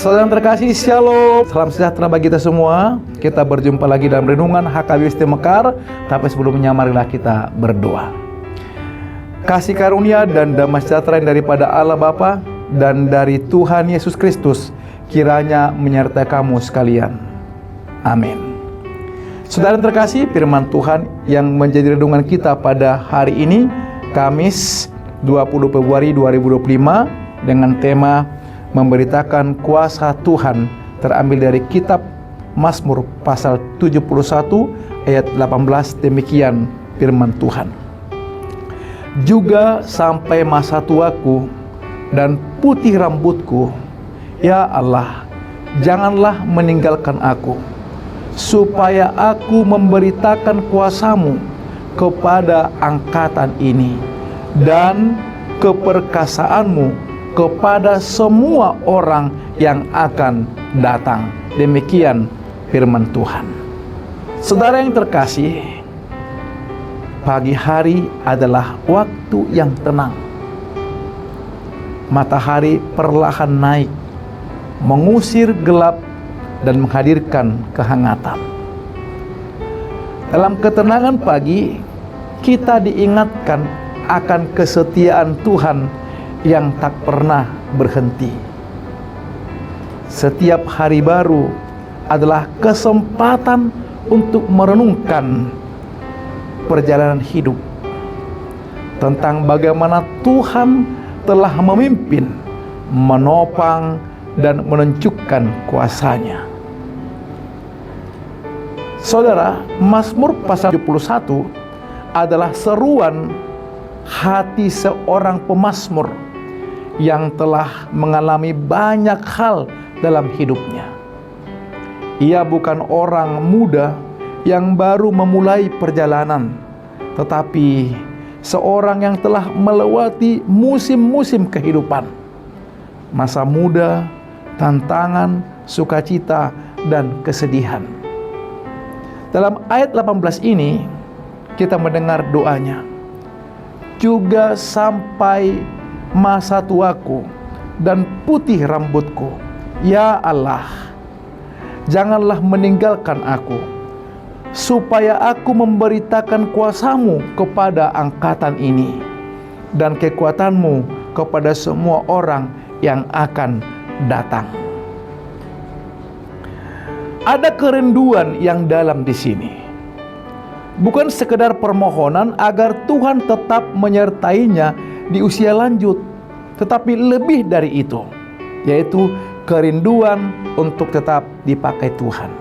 Saudara yang terkasih, Shalom. Salam sejahtera bagi kita semua. Kita berjumpa lagi dalam renungan HKBST Mekar. Tapi sebelumnya marilah kita berdoa. Kasih karunia dan damai sejahtera yang daripada Allah Bapa dan dari Tuhan Yesus Kristus kiranya menyertai kamu sekalian. Amin. Saudara yang terkasih, firman Tuhan yang menjadi renungan kita pada hari ini, Kamis 20 Februari 2025, dengan tema memberitakan kuasa Tuhan, terambil dari kitab Mazmur pasal 71 ayat 18. Demikian firman Tuhan. Juga sampai masa tuaku dan putih rambutku, ya Allah, janganlah meninggalkan aku, supaya aku memberitakan kuasa-Mu kepada angkatan ini dan keperkasaan-Mu kepada semua orang yang akan datang. Demikian firman Tuhan. Saudara yang terkasih, pagi hari adalah waktu yang tenang. Matahari perlahan naik, mengusir gelap dan menghadirkan kehangatan. Dalam ketenangan pagi, kita diingatkan akan kesetiaan Tuhan yang tak pernah berhenti. Setiap hari baru adalah kesempatan untuk merenungkan perjalanan hidup, tentang bagaimana Tuhan telah memimpin, menopang, dan menunjukkan kuasa-Nya. Saudara, Mazmur pasal 71 adalah seruan hati seorang pemazmur yang telah mengalami banyak hal dalam hidupnya. Ia bukan orang muda yang baru memulai perjalanan, tetapi seorang yang telah melewati musim-musim kehidupan, masa muda, tantangan, sukacita, dan kesedihan. Dalam ayat 18 ini kita mendengar doanya. Juga sampai masa tuaku dan putih rambutku, ya Allah, janganlah meninggalkan aku, supaya aku memberitakan kuasa-Mu kepada angkatan ini dan kekuatan-Mu kepada semua orang yang akan datang. Ada kerinduan yang dalam di sini. Bukan sekedar permohonan agar Tuhan tetap menyertainya di usia lanjut, tetapi lebih dari itu, yaitu kerinduan untuk tetap dipakai Tuhan.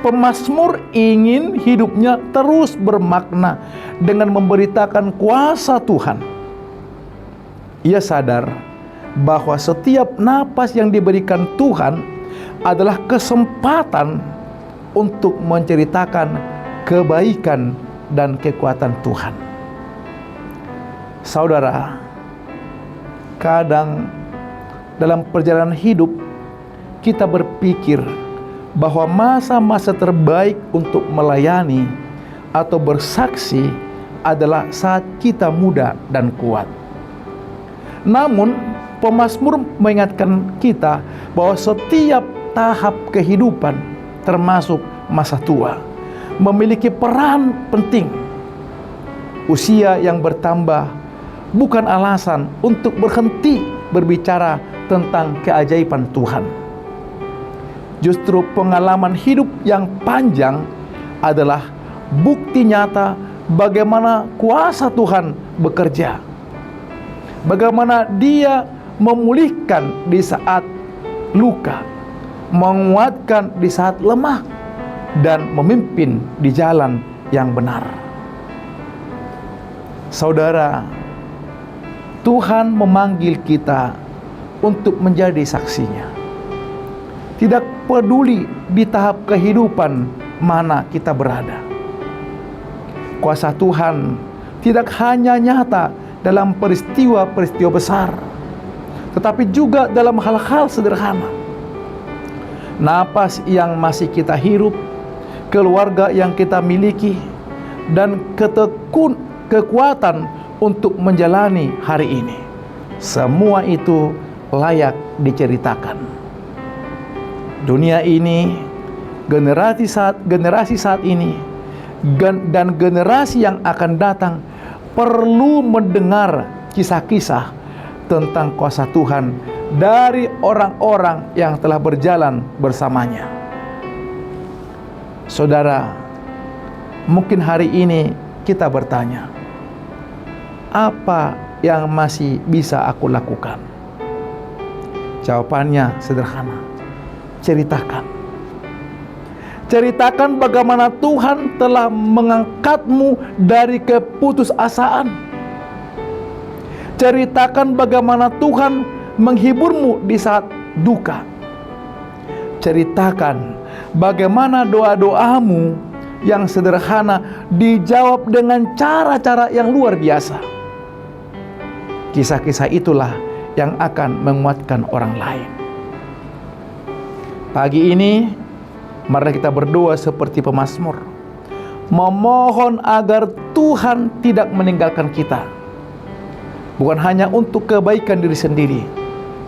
Pemazmur ingin hidupnya terus bermakna dengan memberitakan kuasa Tuhan. Ia sadar bahwa setiap napas yang diberikan Tuhan adalah kesempatan untuk menceritakan kebaikan dan kekuatan Tuhan. Saudara, kadang dalam perjalanan hidup kita berpikir bahwa masa-masa terbaik untuk melayani atau bersaksi adalah saat kita muda dan kuat. Namun, pemazmur mengingatkan kita bahwa setiap tahap kehidupan, termasuk masa tua, memiliki peran penting. Usia yang bertambah bukan alasan untuk berhenti berbicara tentang keajaiban Tuhan. Justru pengalaman hidup yang panjang adalah bukti nyata bagaimana kuasa Tuhan bekerja. Bagaimana Dia memulihkan di saat luka, menguatkan di saat lemah, dan memimpin di jalan yang benar. Saudara, Tuhan memanggil kita untuk menjadi saksinya. Tidak peduli di tahap kehidupan mana kita berada. Kuasa Tuhan tidak hanya nyata dalam peristiwa-peristiwa besar, tetapi juga dalam hal-hal sederhana. Napas yang masih kita hirup, keluarga yang kita miliki, dan kekuatan untuk menjalani hari ini. Semua itu layak diceritakan. Dunia ini, generasi saat ini, dan generasi yang akan datang perlu mendengar kisah-kisah tentang kuasa Tuhan dari orang-orang yang telah berjalan bersamanya. Saudara, mungkin hari ini kita bertanya, apa yang masih bisa aku lakukan? Jawabannya sederhana, ceritakan. Ceritakan bagaimana Tuhan telah mengangkatmu dari keputusasaan. Ceritakan bagaimana Tuhan menghiburmu di saat duka. Ceritakan bagaimana doa-doamu yang sederhana dijawab dengan cara-cara yang luar biasa. Kisah-kisah itulah yang akan menguatkan orang lain. Pagi ini, mari kita berdoa seperti pemazmur, memohon agar Tuhan tidak meninggalkan kita, bukan hanya untuk kebaikan diri sendiri,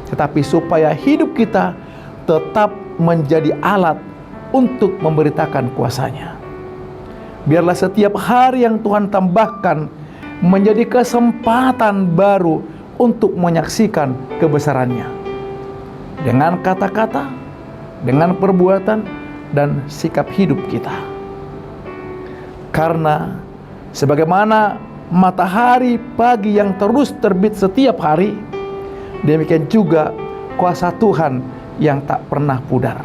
tetapi supaya hidup kita tetap menjadi alat untuk memberitakan kuasa-Nya. Biarlah setiap hari yang Tuhan tambahkan menjadi kesempatan baru untuk menyaksikan kebesaran-Nya, dengan kata-kata, dengan perbuatan, dan sikap hidup kita. Karena sebagaimana matahari pagi yang terus terbit setiap hari, demikian juga kuasa Tuhan yang tak pernah pudar.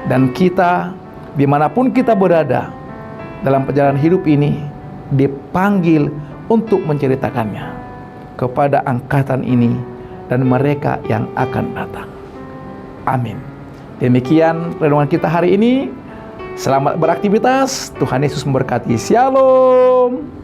Dan kita, dimanapun kita berada dalam perjalanan hidup ini, dipanggil untuk menceritakannya kepada angkatan ini dan mereka yang akan datang. Amin. Demikian renungan kita hari ini. Selamat beraktivitas. Tuhan Yesus memberkati. Shalom.